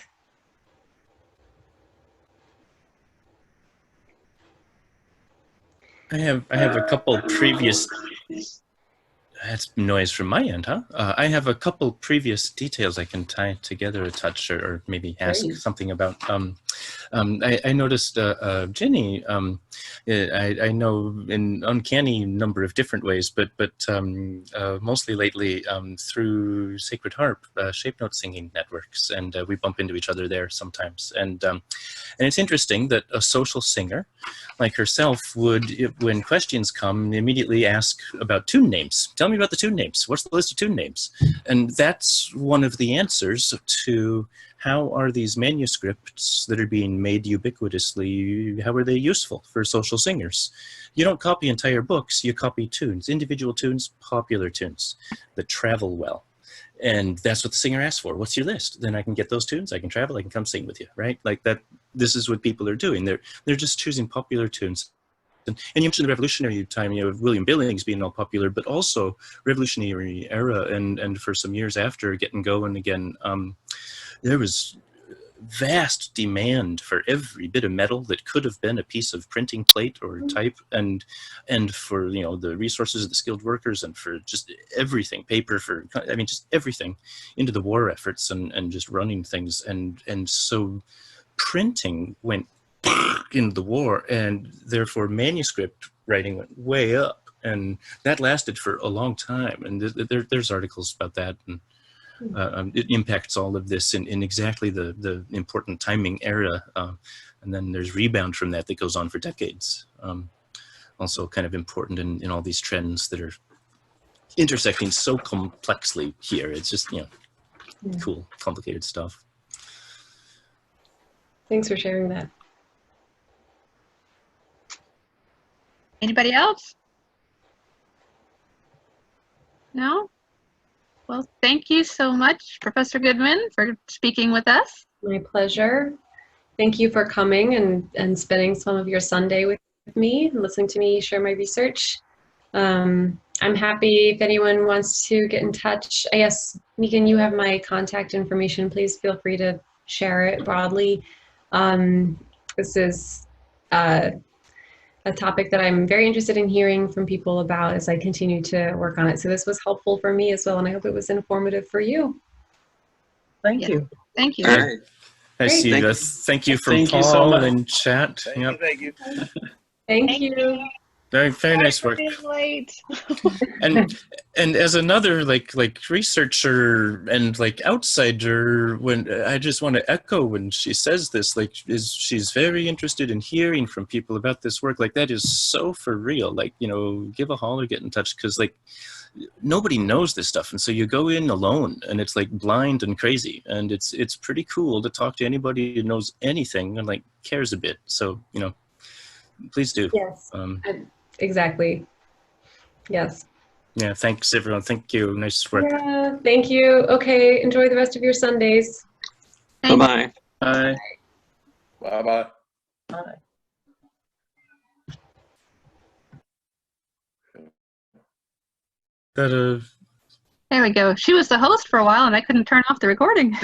I have a couple previous. That's noise from my end, huh? I have a couple previous details I can tie together a touch, or maybe ask something about. I noticed Jenny. I know in uncanny number of different ways, but mostly lately through Sacred Harp, shape note singing networks, and we bump into each other there sometimes. And it's interesting that a social singer like herself would, when questions come, immediately ask about tune names. Tell me about the tune names. What's the list of tune names? And that's one of the answers to how are these manuscripts that are being made ubiquitously, how are they useful for social singers? You don't copy entire books, you copy tunes, individual tunes, popular tunes that travel well. And that's what the singer asks for. What's your list? Then I can get those tunes, I can travel, I can come sing with you, right? Like that, this is what people are doing. They're just choosing popular tunes. And you mentioned the revolutionary time, you know, William Billings being all popular, but also revolutionary era and for some years after getting going again, there was vast demand for every bit of metal that could have been a piece of printing plate or type, and for, you know, the resources of the skilled workers, and for just everything, paper, for, I mean, just everything into the war efforts and just running things. And so printing went into the war, and therefore manuscript writing went way up, and that lasted for a long time. And there's articles about that, and it impacts all of this in exactly the important timing era, and then there's rebound from that goes on for decades. Also kind of important in all these trends that are intersecting so complexly here. It's just, you know, cool, complicated stuff. Thanks for sharing that. Anybody else? No? Well, thank you so much, Professor Goodman, for speaking with us. My pleasure. Thank you for coming and spending some of your Sunday with me and listening to me share my research. I'm happy if anyone wants to get in touch. I guess, Megan, you have my contact information. Please feel free to share it broadly. This is a topic that I'm very interested in hearing from people about as I continue to work on it. So this was helpful for me as well, and I hope it was informative for you. Thank you. Thank you. All right. I see Thank you. you. Thank you from Thank you Paul so much. in chat. Yep. Thank you. Thank you. Very nice work. Being late. And as another like researcher and like outsider, when I just want to echo when she says this, like, she's very interested in hearing from people about this work. Like, that is so for real. Like, you know, give a holler, get in touch, because like nobody knows this stuff, and so you go in alone, and it's like blind and crazy, and it's pretty cool to talk to anybody who knows anything and like cares a bit. So, you know, please do. Yes. Exactly. Yes. Yeah, thanks everyone. Thank you. Nice work. Yeah, thank you. Okay, enjoy the rest of your Sundays. Bye-bye. Bye. Bye-bye. Bye. That There we go. She was the host for a while and I couldn't turn off the recording.